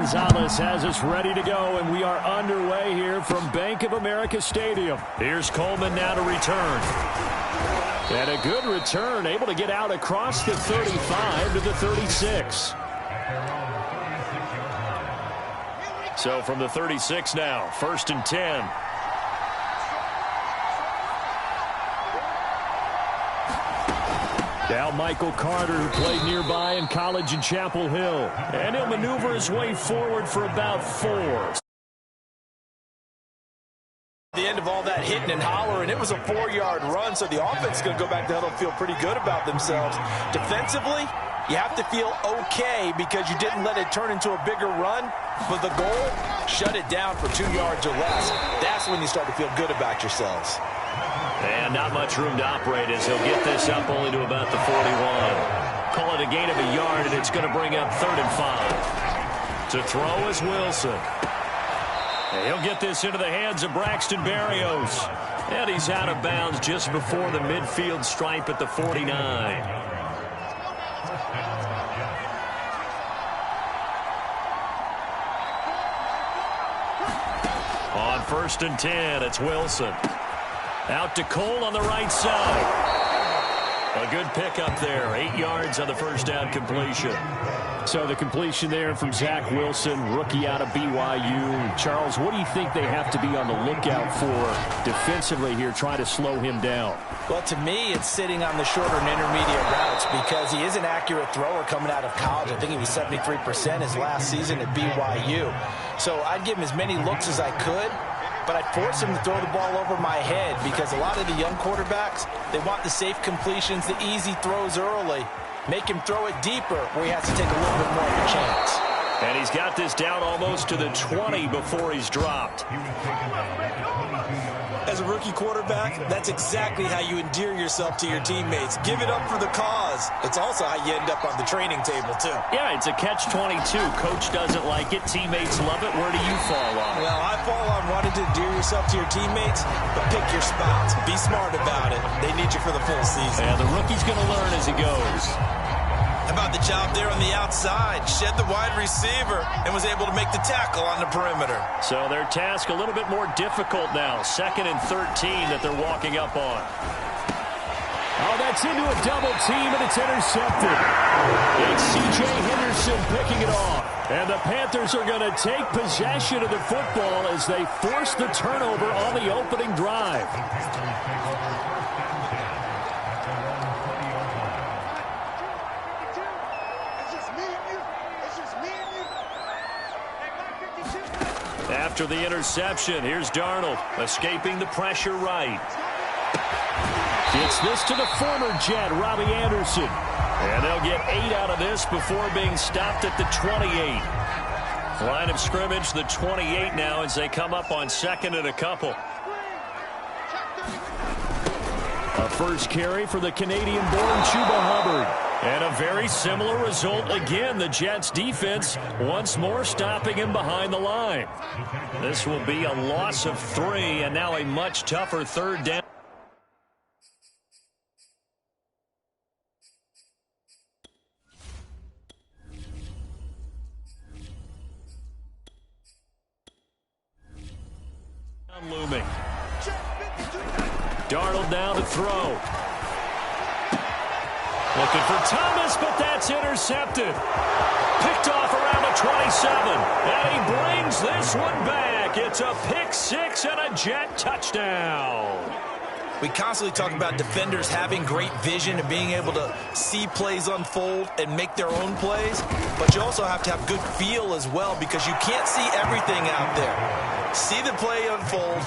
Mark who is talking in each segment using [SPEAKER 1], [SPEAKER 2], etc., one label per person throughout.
[SPEAKER 1] Gonzalez has us ready to go, and we are underway here from Bank of America Stadium. Here's Coleman now to return. And a good return, able to get out across the 35 to the 36. So from the 36 now, 1st and 10. Now Michael Carter, who played nearby in college in Chapel Hill. And he'll maneuver his way forward for about 4.
[SPEAKER 2] The end of all that hitting and hollering, it was a 4-yard run, so the offense is going to go back to huddle and feel pretty good about themselves. Defensively, you have to feel okay because you didn't let it turn into a bigger run, but the goal, shut it down for 2 yards or less. That's when you start to feel good about yourselves.
[SPEAKER 1] And not much room to operate as he'll get this up only to about the 41. Call it a gain of a yard, and it's going to bring up 3rd and 5. To throw is Wilson. And he'll get this into the hands of Braxton Berrios. And he's out of bounds just before the midfield stripe at the 49. On 1st and 10, it's Wilson. Out to Cole on the right side. A good pickup there. 8 yards on the first down completion. So the completion there from Zach Wilson, rookie out of BYU. Charles, what do you think they have to be on the lookout for defensively here, trying to slow him down?
[SPEAKER 2] Well, to me, it's sitting on the shorter and intermediate routes because he is an accurate thrower coming out of college. I think he was 73% his last season at BYU. So I'd give him as many looks as I could, but I'd force him to throw the ball over my head because a lot of the young quarterbacks, they want the safe completions, the easy throws early. Make him throw it deeper where he has to take a little bit more of a chance.
[SPEAKER 1] And he's got this down almost to the 20 before he's dropped.
[SPEAKER 3] As a rookie quarterback, that's exactly how you endear yourself to your teammates. Give it up for the cause. It's also how you end up on the training table, too.
[SPEAKER 1] Yeah, it's a catch-22. Coach doesn't like it. Teammates love it. Where do you fall on it?
[SPEAKER 3] Well, I fall on wanting to endear yourself to your teammates, but pick your spots. Be smart about it. They need you for the full season.
[SPEAKER 1] Yeah, the rookie's going to learn as he goes.
[SPEAKER 3] How about the job there on the outside? Shed the wide receiver and was able to make the tackle on the perimeter.
[SPEAKER 1] So their task a little bit more difficult now. 2nd and 13 that they're walking up on. Oh, that's into a double team, and it's intercepted. It's C.J. Henderson picking it off. And the Panthers are going to take possession of the football as they force the turnover on the opening drive. After the interception, here's Darnold, escaping the pressure right. Gets this to the former Jet, Robbie Anderson. And they'll get 8 out of this before being stopped at the 28. Line of scrimmage, the 28 now as they come up on 2nd and a couple. A first carry for the Canadian-born Chuba Hubbard. And a very similar result again. The Jets defense once more stopping him behind the line. This will be a loss of 3 and now a much tougher 3rd down. Looming. Darnold now to throw. Looking for Thomas, but that's intercepted. Picked off around the 27. And he brings this one back. It's a pick 6 and a Jet touchdown.
[SPEAKER 3] We constantly talk about defenders having great vision and being able to see plays unfold and make their own plays. But you also have to have good feel as well because you can't see everything out there. See the play unfold,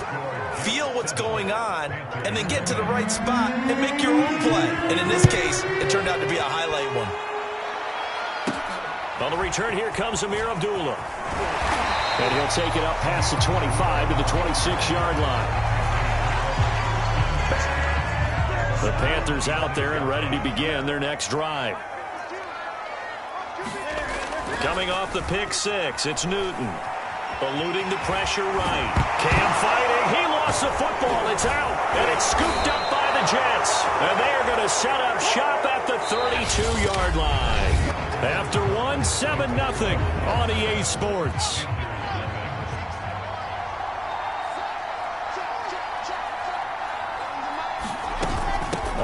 [SPEAKER 3] feel what's going on, and then get to the right spot and make your own play. And in this case, it turned out to be a highlight one.
[SPEAKER 1] On the return, here comes Amir Abdullah. And he'll take it up past the 25 to the 26-yard line. The Panthers out there and ready to begin their next drive. Coming off the pick 6, it's Newton. Eluding the pressure right. Cam fighting. He lost the football. It's out. And it's scooped up by the Jets. And they are going to set up shop at the 32-yard line. After one, 7-0 on EA Sports.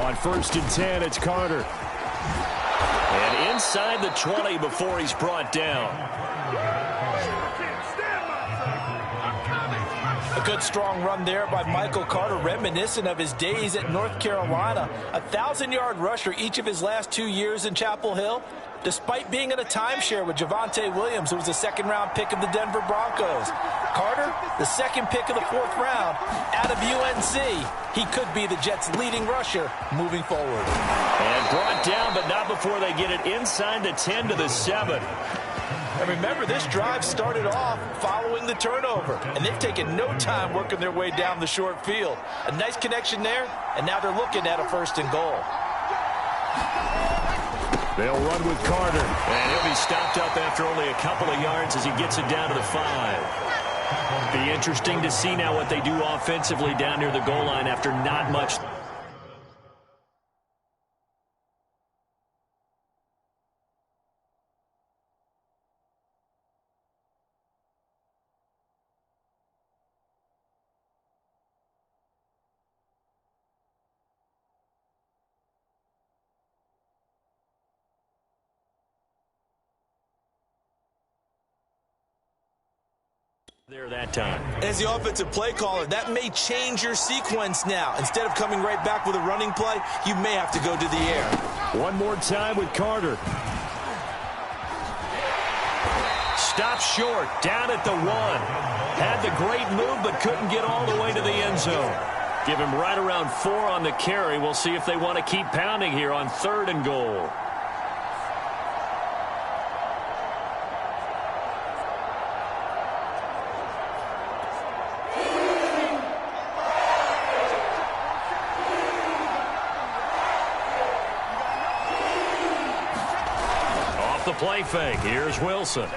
[SPEAKER 1] On 1st and 10, it's Carter. And inside the 20 before he's brought down.
[SPEAKER 2] A good strong run there by Michael Carter, reminiscent of his days at North Carolina. A 1,000-yard rusher each of his last 2 years in Chapel Hill, despite being in a timeshare with Javonte Williams, who was a second-round pick of the Denver Broncos. Carter, the second pick of the 4th round, out of UNC. He could be the Jets' leading rusher moving forward.
[SPEAKER 1] And brought down, but not before they get it inside the 10 to the 7.
[SPEAKER 2] And remember, this drive started off following the turnover, and they've taken no time working their way down the short field. A nice connection there, and now they're looking at a 1st and goal.
[SPEAKER 1] They'll run with Carter, and he'll be stopped up after only a couple of yards as he gets it down to the 5. Be interesting to see now what they do offensively down near the goal line after not much. There that time.
[SPEAKER 3] As the offensive play caller, that may change your sequence now. Instead of coming right back with a running play, you may have to go to the air.
[SPEAKER 1] One more time with Carter. Stop short, down at the 1. Had the great move, but couldn't get all the way to the end zone. Give him right around 4 on the carry. We'll see if they want to keep pounding here on 3rd and goal. The play fake. Here's Wilson.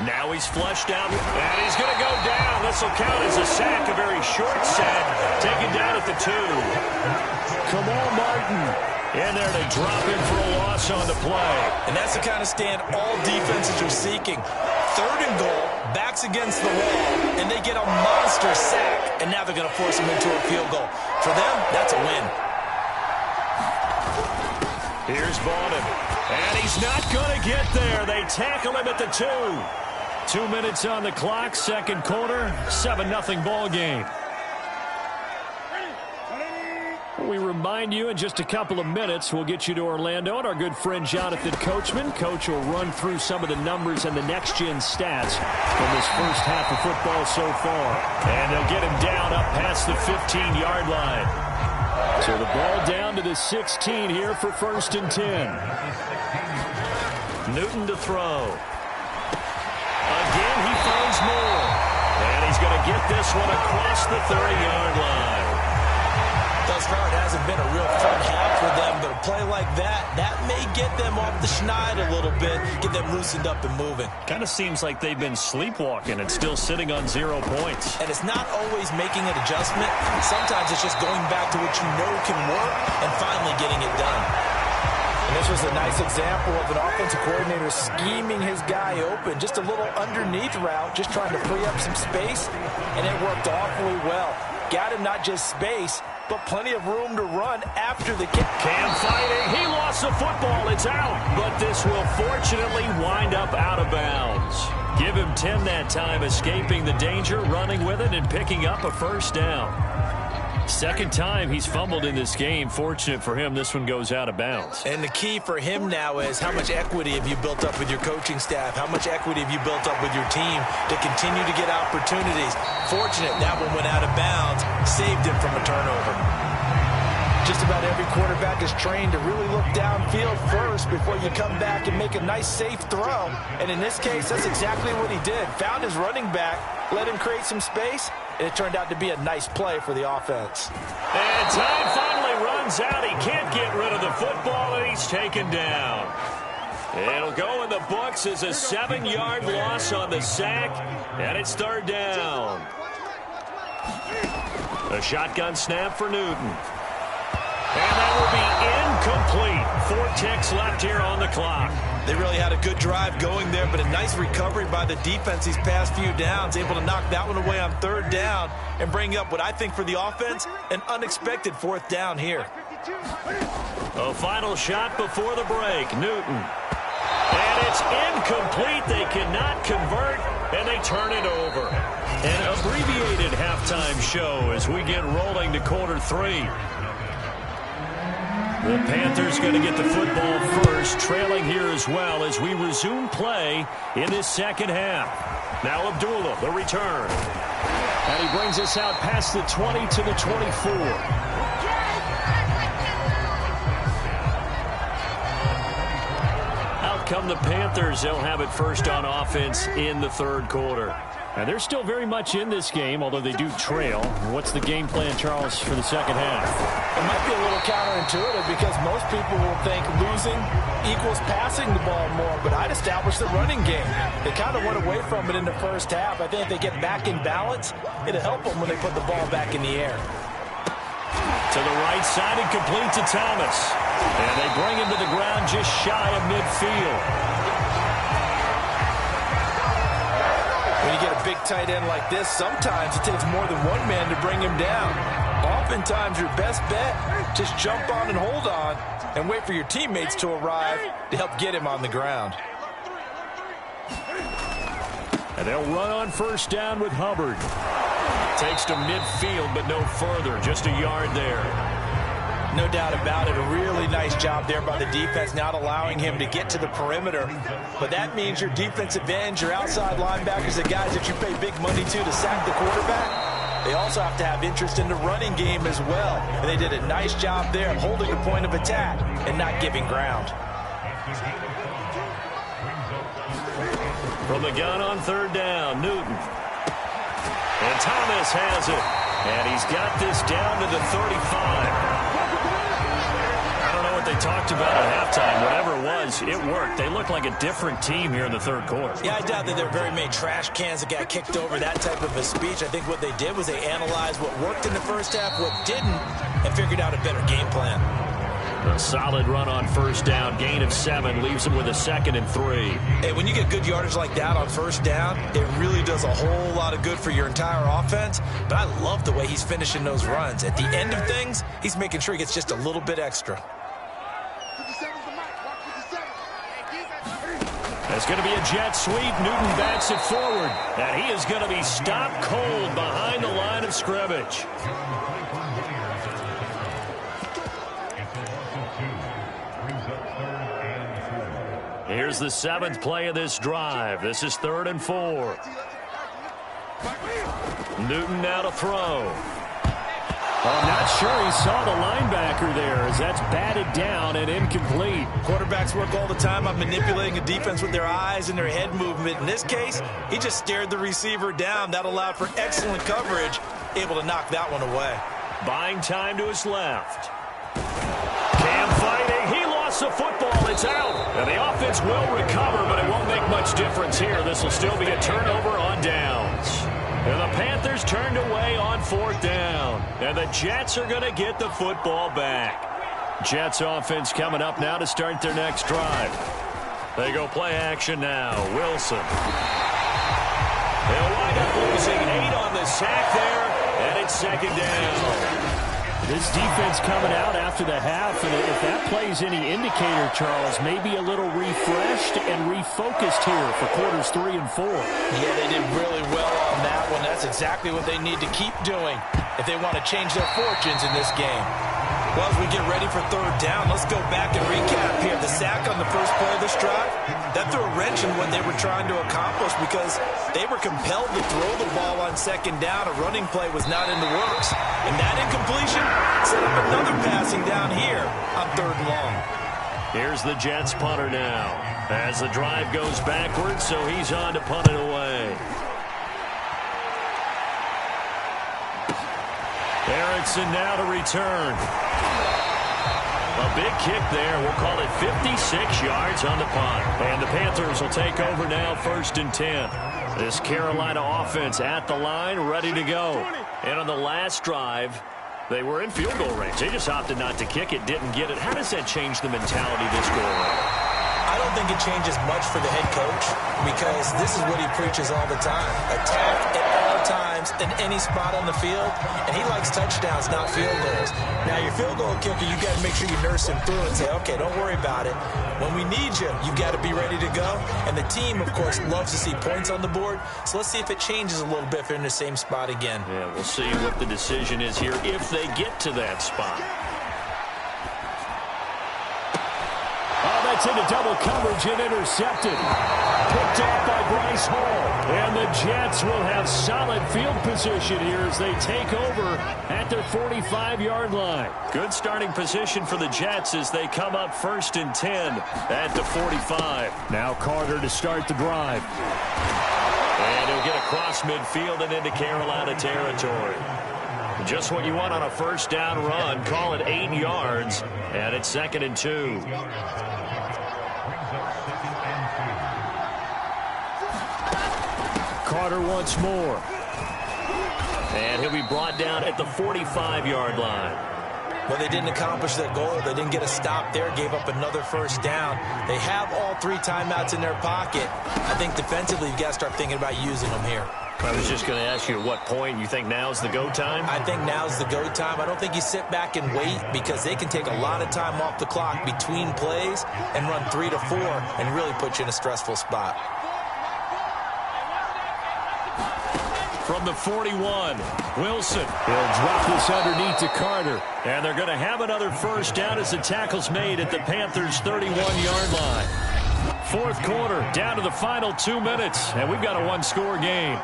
[SPEAKER 1] Now he's flushed out, and he's going to go down. This will count as a sack, a very short sack, taken down at the 2. Kamal Martin in there to drop in for a loss on the play.
[SPEAKER 3] And that's the kind of stand all defenses are seeking. 3rd and goal, backs against the wall, and they get a monster sack, and now they're going to force him into a field goal. For them, that's a win.
[SPEAKER 1] Here's Bowden, and he's not going to get there. They tackle him at the 2. 2 minutes on the clock, 2nd quarter, 7-0 ball game. We remind you in just a couple of minutes, we'll get you to Orlando and our good friend Jonathan Coachman. Coach will run through some of the numbers and the next-gen stats from this first half of football so far. And they'll get him down up past the 15-yard line. So the ball down to the 16 here for 1st and 10. Newton to throw. Again, he finds more. And he's going to get this one across the 30-yard line.
[SPEAKER 3] Thus far, it hasn't been a real fun half for them, but a play like that may get them off the schneid a little bit, get them loosened up and moving.
[SPEAKER 1] Kind of seems like they've been sleepwalking and still sitting on 0 points.
[SPEAKER 3] And it's not always making an adjustment. Sometimes it's just going back to what you know can work and finally getting it done.
[SPEAKER 2] And this was a nice example of an offensive coordinator scheming his guy open. Just a little underneath route, just trying to free up some space, and it worked awfully well. Got him not just space, but plenty of room to run after the kick.
[SPEAKER 1] Cam fighting. He lost the football. It's out. But this will fortunately wind up out of bounds. Give him 10 that time, escaping the danger, running with it, and picking up a 1st down. 2nd time he's fumbled in this game. Fortunate for him, this one goes out of bounds.
[SPEAKER 3] And the key for him now is how much equity have you built up with your coaching staff? How much equity have you built up with your team to continue to get opportunities? Fortunate that one went out of bounds, saved him from a turnover.
[SPEAKER 2] Just about every quarterback is trained to really look downfield first before you come back and make a nice, safe throw. And in this case, that's exactly what he did. Found his running back, let him create some space, and it turned out to be a nice play for the offense.
[SPEAKER 1] And time finally runs out. He can't get rid of the football, and he's taken down. It'll go in the books as a 7-yard loss on the sack, and it's 3rd down. A shotgun snap for Newton. And that will be incomplete. 4 ticks left here on the clock.
[SPEAKER 3] They really had a good drive going there, but a nice recovery by the defense these past few downs, able to knock that one away on 3rd down and bring up what I think for the offense, an unexpected 4th down here.
[SPEAKER 1] A final shot before the break. Newton. And it's incomplete. They cannot convert, and they turn it over. An abbreviated halftime show as we get rolling to quarter 3. The Panthers going to get the football first, trailing here as well as we resume play in this second half. Now Abdullah, the return. And he brings us out past the 20 to the 24. Out come the Panthers. They'll have it first on offense in the 3rd quarter. And they're still very much in this game, although they do trail. What's the game plan, Charles, for the second half?
[SPEAKER 2] It might be a little counterintuitive because most people will think losing equals passing the ball more, but I'd establish the running game. They kind of went away from it in the first half. I think if they get back in balance, it'll help them when they put the ball back in the air.
[SPEAKER 1] To the right side and complete to Thomas. And they bring him to the ground just shy of midfield.
[SPEAKER 2] When you get a big tight end like this, sometimes it takes more than one man to bring him down. Oftentimes, your best bet, just jump on and hold on and wait for your teammates to arrive to help get him on the ground.
[SPEAKER 1] And they'll run on 1st down with Hubbard. Takes to midfield, but no further. Just a yard there.
[SPEAKER 2] No doubt about it. A really nice job there by the defense, not allowing him to get to the perimeter. But that means your defensive ends, your outside linebackers, the guys that you pay big money to sack the quarterback, they also have to have interest in the running game as well. And they did a nice job there of holding the point of attack and not giving ground.
[SPEAKER 1] From the gun on 3rd down, Newton. And Thomas has it. And he's got this down to the 35. They talked about at halftime. Whatever it was, it worked. They look like a different team here in the 3rd quarter.
[SPEAKER 2] Yeah, I doubt that there are very many trash cans that got kicked over, that type of a speech. I think what they did was they analyzed what worked in the first half, what didn't, and figured out a better game plan.
[SPEAKER 1] A solid run on 1st down. Gain of 7 leaves them with a 2nd and 3.
[SPEAKER 3] Hey, when you get good yardage like that on 1st down, it really does a whole lot of good for your entire offense. But I love the way he's finishing those runs. At the end of things, he's making sure he gets just a little bit extra.
[SPEAKER 1] It's going to be a jet sweep. Newton backs it forward. And he is going to be stopped cold behind the line of scrimmage. Here's the 7th play of this drive. This is 3rd and 4. Newton now to throw. I'm not sure he saw the linebacker there as that's batted down and incomplete.
[SPEAKER 3] Quarterbacks work all the time on manipulating a defense with their eyes and their head movement. In this case, he just stared the receiver down. That allowed for excellent coverage, able to knock that one away.
[SPEAKER 1] Buying time to his left. Cam fighting. He lost the football. It's out. And the offense will recover, but it won't make much difference here. This will still be a turnover on downs. And the Panthers turned away on 4th down. And the Jets are going to get the football back. Jets offense coming up now to start their next drive. They go play action now. Wilson. They'll wind up losing 8 on the sack there. And it's 2nd down. This defense coming out after the half, and if that plays any indicator, Charles, maybe a little refreshed and refocused here for quarters 3 and 4.
[SPEAKER 2] Yeah, they did really well on that one. That's exactly what they need to keep doing if they want to change their fortunes in this game.
[SPEAKER 3] Well, as we get ready for 3rd down, let's go back and recap here. The sack on the first play of this drive, that threw a wrench in what they were trying to accomplish because they were compelled to throw the ball on 2nd down. A running play was not in the works. And that incompletion set up another passing down here on 3rd and long.
[SPEAKER 1] Here's the Jets punter now as the drive goes backwards, so he's on to punt it away. Erickson now to return. A big kick there. We'll call it 56 yards on the punt. And the Panthers will take over now 1st and 10. This Carolina offense at the line, ready to go. And on the last drive, They were in field goal range. They just opted not to kick it, didn't get it. How does that change the mentality this go around?
[SPEAKER 3] I don't think it changes much for the head coach because this is what he preaches all the time. Attack at all times in any spot on the field, and he likes touchdowns, not field goals. Now, your field goal kicker, you got to make sure you nurse him through and say, okay, don't worry about it. When we need you, you got to be ready to go. And the team, of course, loves to see points on the board. So let's see if it changes a little bit if they're in the same spot again.
[SPEAKER 1] Yeah, we'll see what the decision is here if they get to that spot.
[SPEAKER 4] That's into double coverage and intercepted. Picked off by Bryce Hall. And the Jets will have solid field position here as they take over at their 45-yard line.
[SPEAKER 1] Good starting position for the Jets as they come up 1st and 10 at the 45.
[SPEAKER 4] Now Carter to start the drive.
[SPEAKER 1] And he'll get across midfield and into Carolina territory. Just what you want on a first down run. Call it 8 yards. And it's 2nd and 2.
[SPEAKER 4] Carter once more.
[SPEAKER 1] And he'll be brought down at the 45-yard line.
[SPEAKER 3] Well, they didn't accomplish their goal. They didn't get a stop there, gave up another first down. They have all 3 timeouts in their pocket. I think defensively you've got to start thinking about using them here.
[SPEAKER 1] I was just going to ask you at what point you think now's the go time?
[SPEAKER 3] I think now's the go time. I don't think you sit back and wait because they can take a lot of time off the clock between plays and run 3 to 4 and really put you in a stressful spot.
[SPEAKER 1] From the 41, Wilson.
[SPEAKER 4] He'll drop this underneath to Carter.
[SPEAKER 1] And they're going to have another first down as the tackle's made at the Panthers' 31-yard line. 4th quarter, down to the final 2 minutes, and we've got a 1-score game.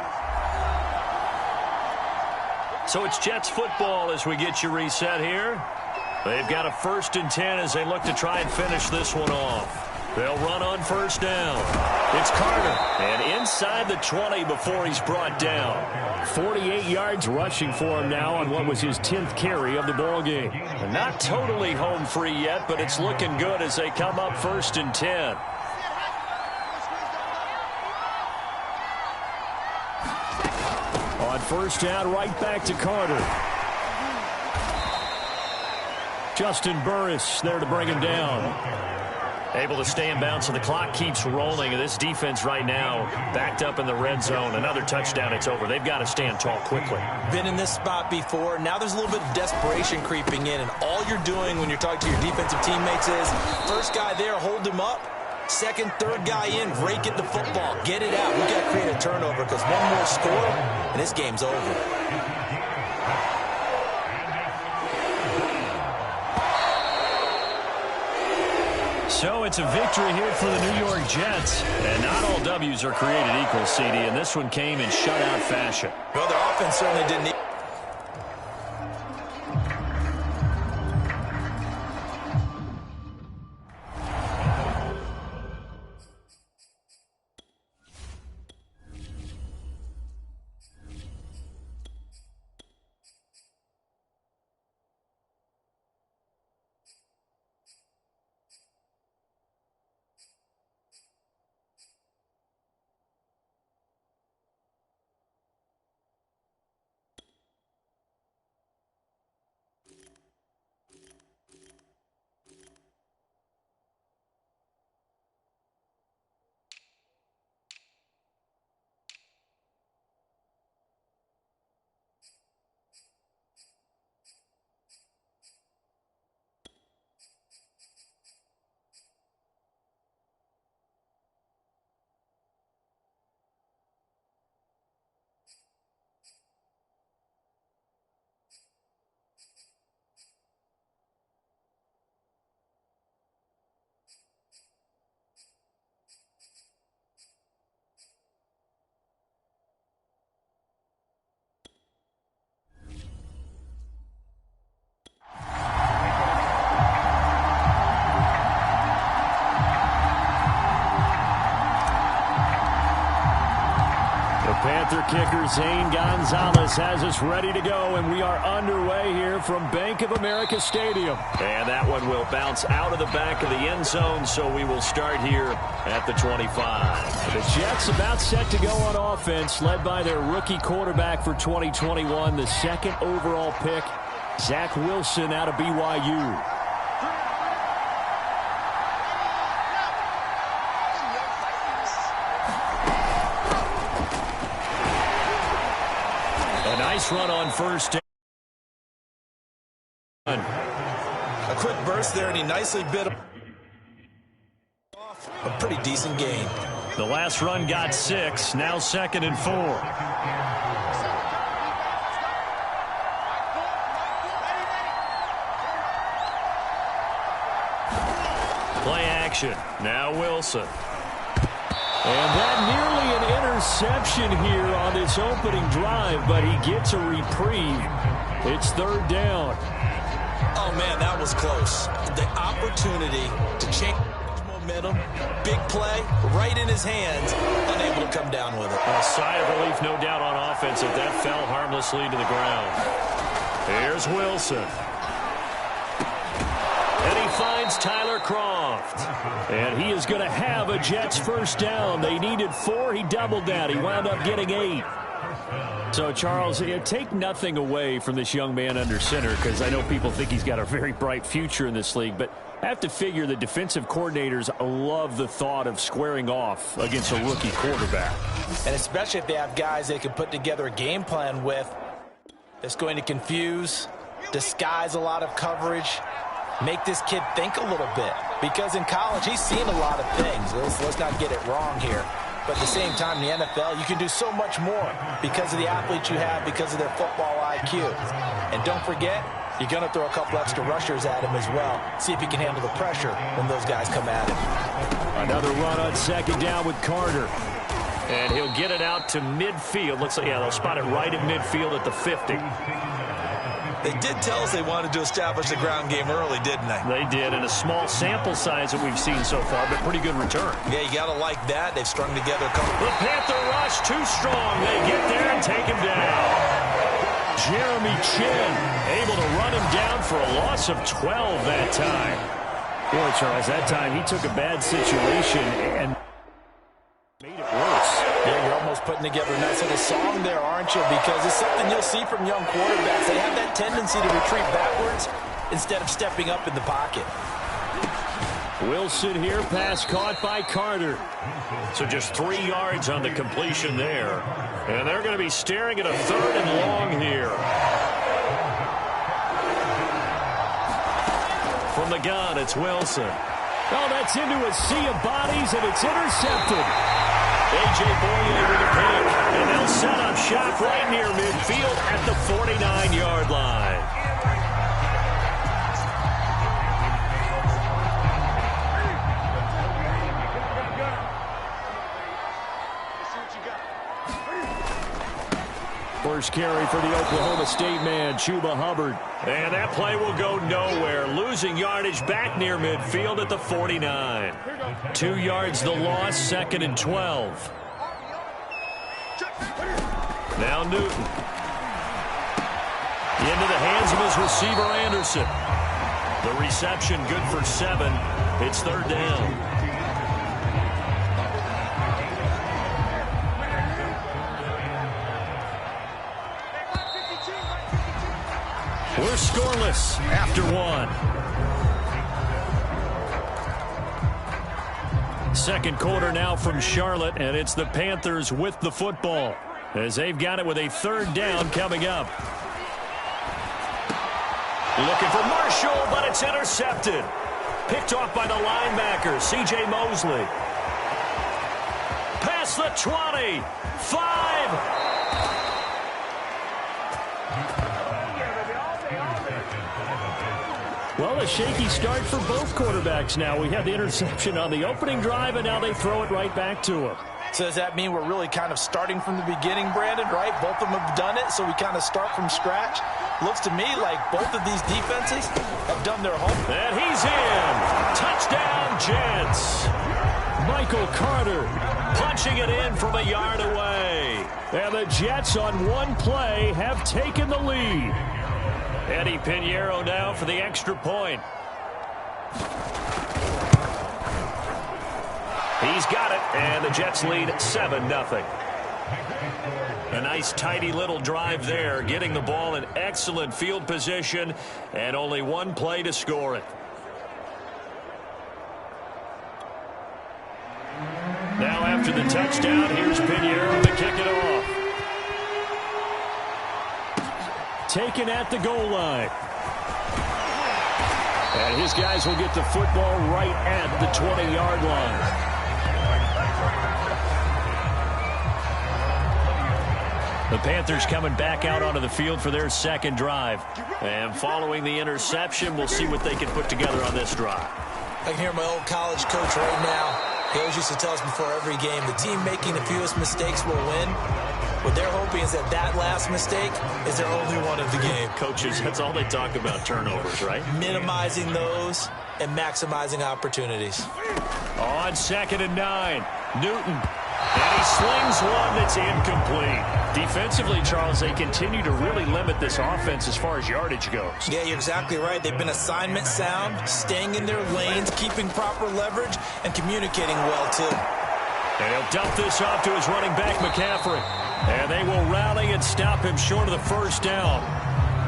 [SPEAKER 1] So it's Jets football as we get you reset here. They've got a 1st and 10 as they look to try and finish this one off. They'll run on first down. It's Carter. And inside the 20 before he's brought down.
[SPEAKER 4] 48 yards rushing for him now on what was his 10th carry of the ball game.
[SPEAKER 1] Not totally home free yet, but it's looking good as they come up 1st and 10.
[SPEAKER 4] On first down, right back to Carter. Justin Burris there to bring him down.
[SPEAKER 1] Able to stay in bounds, so the clock keeps rolling. And this defense right now backed up in the red zone. Another touchdown, it's over. They've got to stand tall quickly.
[SPEAKER 3] Been in this spot before. Now there's a little bit of desperation creeping in. And all you're doing when you're talking to your defensive teammates is first guy there, hold him up. Second, third guy in, rake it the football. Get it out. We've got to create a turnover because one more score and this game's over.
[SPEAKER 1] So it's a victory here for the New York Jets. And not all W's are created equal, CD, and this one came in shutout fashion.
[SPEAKER 3] Well, their offense certainly didn't.
[SPEAKER 4] Panther kicker Zane Gonzalez has us ready to go, and we are underway here from Bank of America Stadium.
[SPEAKER 1] And that one will bounce out of the back of the end zone, so we will start here at the 25.
[SPEAKER 4] The Jets about set to go on offense, led by their rookie quarterback for 2021, the 2nd overall pick Zach Wilson out of BYU. A nice run on first down.
[SPEAKER 3] A quick burst there, and he nicely bit off a pretty decent gain.
[SPEAKER 1] The last run got 6. Now 2nd and 4. Play action. Now Wilson.
[SPEAKER 4] And that nearly an interception here on this opening drive, but he gets a reprieve. It's 3rd down.
[SPEAKER 3] Oh, man, that was close. The opportunity to change momentum, big play, right in his hands, unable to come down with it.
[SPEAKER 1] A sigh of relief, no doubt, on offense if that fell harmlessly to the ground. Here's Wilson. And he finds Tyler Croft.
[SPEAKER 4] And he is going to have a Jets first down. They needed 4. He doubled that. He wound up getting 8. So, Charles, take nothing away from this young man under center, because I know people think he's got a very bright future in this league, but I have to figure the defensive coordinators love the thought of squaring off against a rookie quarterback.
[SPEAKER 2] And especially if they have guys they can put together a game plan with that's going to confuse, disguise a lot of coverage, make this kid think a little bit. Because in college, he's seen a lot of things. Let's not get it wrong here. But at the same time, in the NFL, you can do so much more because of the athletes you have, because of their football IQ. And don't forget, you're going to throw a couple extra rushers at him as well. See if he can handle the pressure when those guys come at him.
[SPEAKER 4] Another run on 2nd down with Carter.
[SPEAKER 1] And he'll get it out to midfield. Looks like, yeah, they'll spot it right at midfield at the 50.
[SPEAKER 3] They did tell us they wanted to establish the ground game early, didn't they?
[SPEAKER 1] They did, and a small sample size that we've seen so far, but pretty good return.
[SPEAKER 3] Yeah, you got to like that. They've strung together a couple.
[SPEAKER 1] The Panther rush too strong. They get there and take him down.
[SPEAKER 4] Jeremy Chin
[SPEAKER 1] able to run him down for a loss of 12 that time.
[SPEAKER 4] Boy, Charles, that time he took a bad situation and made it worse.
[SPEAKER 2] Yeah, you're almost putting together a nice little song there, aren't you? Because it's something you'll see from young quarterbacks. They have that tendency to retreat backwards instead of stepping up in the pocket.
[SPEAKER 4] Wilson here, pass caught by Carter.
[SPEAKER 1] So just 3 yards on the completion there. And they're going to be staring at a 3rd and long here. From the gun, it's Wilson.
[SPEAKER 4] Oh, that's into a sea of bodies, and it's intercepted.
[SPEAKER 1] A.J. Boye with a pick, and they'll set up shop right near midfield at the 49-yard line.
[SPEAKER 4] First carry for the Oklahoma State man, Chuba Hubbard.
[SPEAKER 1] And that play will go nowhere. Losing yardage back near midfield at the 49. 2 yards the loss, 2nd and 12. Now Newton. Into the hands of his receiver, Anderson. The reception good for 7. It's 3rd down. We're scoreless after 1. 2nd quarter now from Charlotte, and it's the Panthers with the football as they've got it with a 3rd down coming up. Looking for Marshall, but it's intercepted. Picked off by the linebacker, C.J. Mosley. Past the 20. 5.
[SPEAKER 4] Well, a shaky start for both quarterbacks now. We had the interception on the opening drive, and now they throw it right back to him.
[SPEAKER 2] So does that mean we're really kind of starting from the beginning, Brandon, right? Both of them have done it, so we kind of start from scratch. Looks to me like both of these defenses have done their homework.
[SPEAKER 1] And he's in. Touchdown, Jets.
[SPEAKER 4] Michael Carter
[SPEAKER 1] punching it in from a yard away.
[SPEAKER 4] And the Jets on one play have taken the lead.
[SPEAKER 1] Eddie Pinheiro now for the extra point. He's got it, and the Jets lead 7-0. A nice, tidy little drive there, getting the ball in excellent field position, and only one play to score it. Now after the touchdown, here's Pinheiro to kick it off.
[SPEAKER 4] Taken at the goal line. And his guys will get the football right at the 20-yard line. The Panthers coming back out onto the field for their second drive. And following the interception, we'll see what they can put together on this drive.
[SPEAKER 2] I can hear my old college coach right now. He always used to tell us before every game, the team making the fewest mistakes will win. What they're hoping is that last mistake is their only one of the game.
[SPEAKER 1] Coaches, that's all they talk about, turnovers, right?
[SPEAKER 2] Minimizing those and maximizing opportunities.
[SPEAKER 1] On 2nd and 9, Newton. And he slings one that's incomplete. Defensively, Charles, they continue to really limit this offense as far as yardage goes.
[SPEAKER 2] Yeah, you're exactly right. They've been assignment sound, staying in their lanes, keeping proper leverage, and communicating well, too.
[SPEAKER 1] And he'll dump this off to his running back, McCaffrey. And they will rally and stop him short of the first down.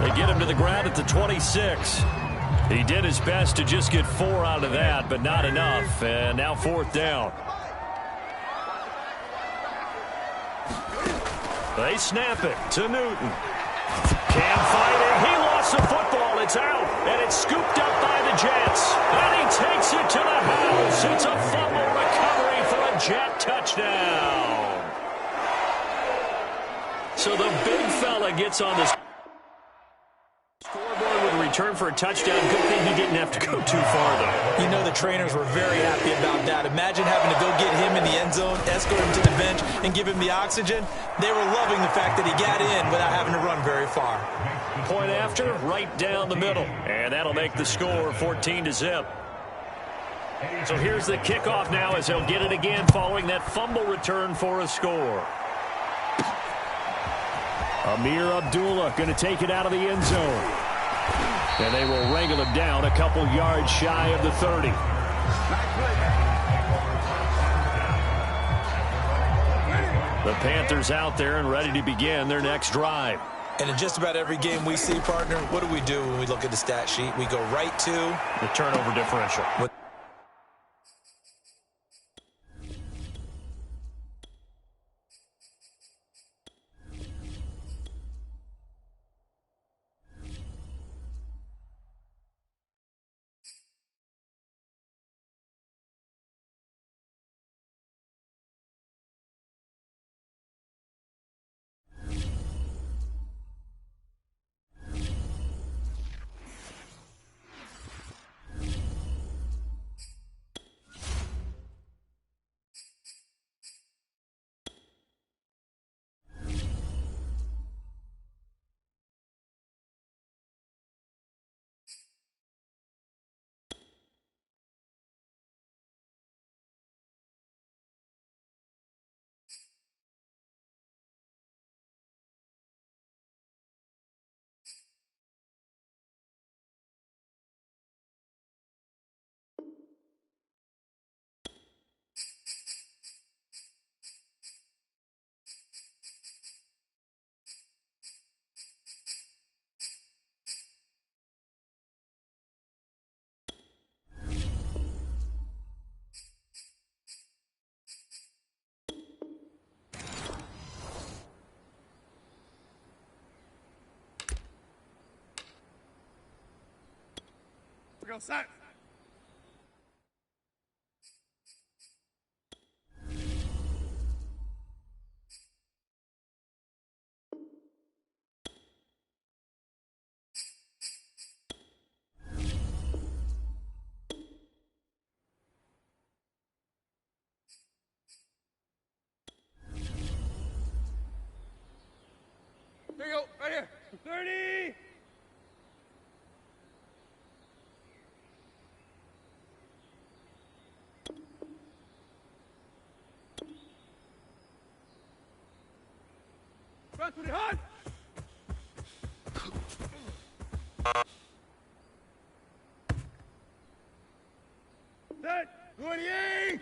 [SPEAKER 1] They get him to the ground at the 26. He did his best to just get 4 out of that, but not enough. And now 4th down. They snap it to Newton. Can't fight it. He lost the football. It's out. And it's scooped up by the Jets. And he takes it to the house. It's a fumble recovery for a Jet touchdown. So the big fella gets on the scoreboard with a return for a touchdown. Good thing he didn't have to go too far, though.
[SPEAKER 2] You know the trainers were very happy about that. Imagine having to go get him in the end zone, escort him to the bench, and give him the oxygen. They were loving the fact that he got in without having to run very far.
[SPEAKER 1] Point after, right down the middle. And that'll make the score 14-0. So here's the kickoff now as they'll get it again following that fumble return for a score.
[SPEAKER 4] Amir Abdullah going to take it out of the end zone. And they will wrangle him down a couple yards shy of the 30. The Panthers out there and ready to begin their next drive.
[SPEAKER 2] And in just about every game we see, partner, what do we do when we look at the stat sheet? We go right to
[SPEAKER 1] the turnover differential.
[SPEAKER 5] Go set. There you go, right here. 30. Run, put it hard. Set. 28.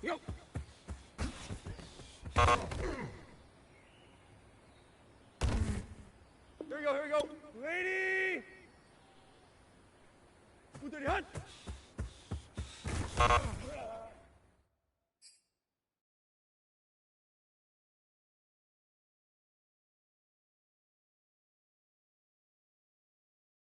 [SPEAKER 5] Yo. Here we go. Lady. 230, hunt.